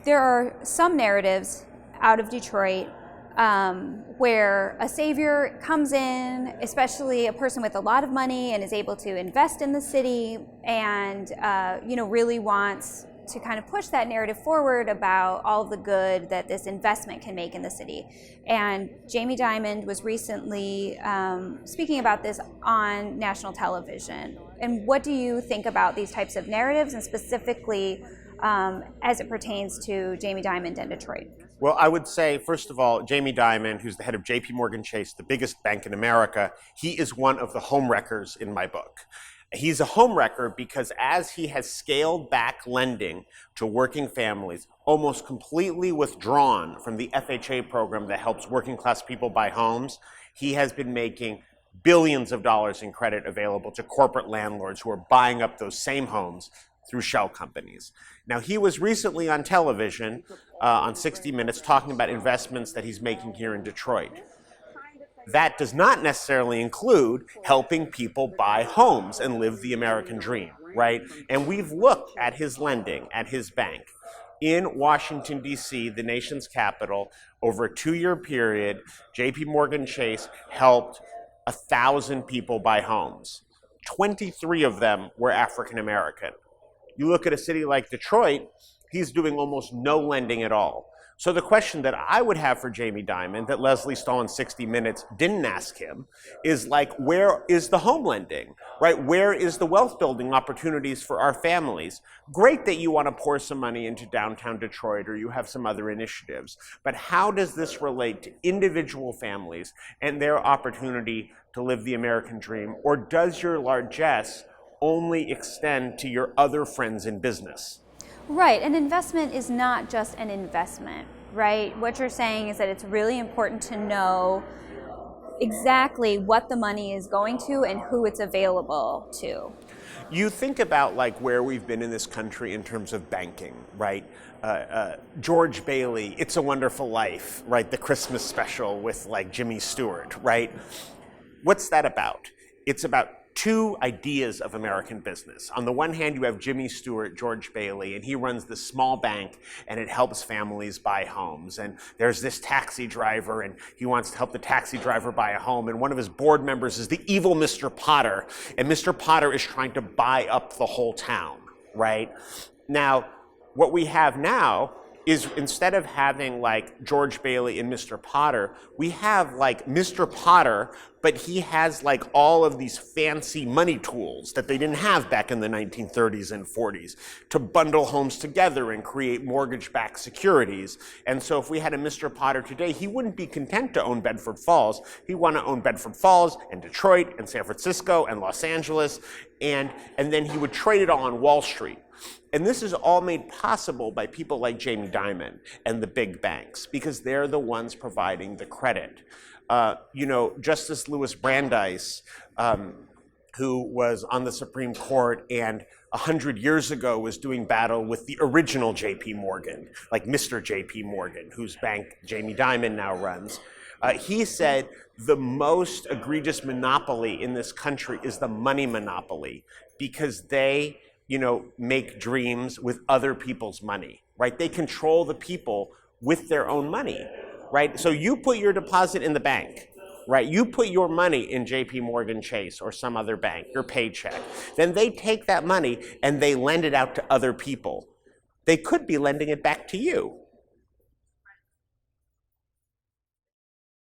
there are some narratives out of Detroit where a savior comes in, especially a person with a lot of money and is able to invest in the city and really wants to kind of push that narrative forward about all of the good that this investment can make in the city. And Jamie Dimon was recently speaking about this on national television. And what do you think about these types of narratives, and specifically as it pertains to Jamie Dimon and Detroit? Well, I would say, first of all, Jamie Dimon, who's the head of JPMorgan Chase, the biggest bank in America, he is one of the homewreckers in my book. He's a homewrecker because as he has scaled back lending to working families, almost completely withdrawn from the FHA program that helps working class people buy homes, he has been making billions of dollars in credit available to corporate landlords who are buying up those same homes through shell companies. Now, he was recently on television on 60 Minutes talking about investments that he's making here in Detroit. That does not necessarily include helping people buy homes and live the American dream, right? And we've looked at his lending at his bank in Washington, D.C., the nation's capital. Over a 2-year period, JPMorgan Chase helped 1,000 people buy homes. 23 of them were African American. You look at a city like Detroit, he's doing almost no lending at all. So the question that I would have for Jamie Dimon that Leslie Stahl in 60 Minutes didn't ask him is like, where is the home lending, right? Where is the wealth building opportunities for our families? Great that you want to pour some money into downtown Detroit or you have some other initiatives, but how does this relate to individual families and their opportunity to live the American dream? Or does your largesse only extend to your other friends in business? Right, an investment is not just an investment, right? What you're saying is that it's really important to know exactly what the money is going to and who it's available to. You think about like where we've been in this country in terms of banking, right? George Bailey, It's a Wonderful Life, right? The Christmas special with like Jimmy Stewart, right? What's that about? It's about two ideas of American business. On the one hand, you have Jimmy Stewart, George Bailey, and he runs this small bank and it helps families buy homes. And there's this taxi driver and he wants to help the taxi driver buy a home. And one of his board members is the evil Mr. Potter. And Mr. Potter is trying to buy up the whole town, right? Now, what we have now is instead of having like George Bailey and Mr. Potter, we have like Mr. Potter, but he has like all of these fancy money tools that they didn't have back in the 1930s and 40s to bundle homes together and create mortgage-backed securities. And so if we had a Mr. Potter today, he wouldn't be content to own Bedford Falls. He'd want to own Bedford Falls and Detroit and San Francisco and Los Angeles, and then he would trade it all on Wall Street. And this is all made possible by people like Jamie Dimon and the big banks, because they're the ones providing the credit. Justice Louis Brandeis, who was on the Supreme Court and 100 years ago was doing battle with the original JPMorgan, like Mr. JPMorgan, whose bank Jamie Dimon now runs. He said the most egregious monopoly in this country is the money monopoly, because they make dreams with other people's money, right? They control the people with their own money, right? So you put your deposit in the bank, right? You put your money in JPMorgan Chase or some other bank, your paycheck. Then they take that money and they lend it out to other people. They could be lending it back to you,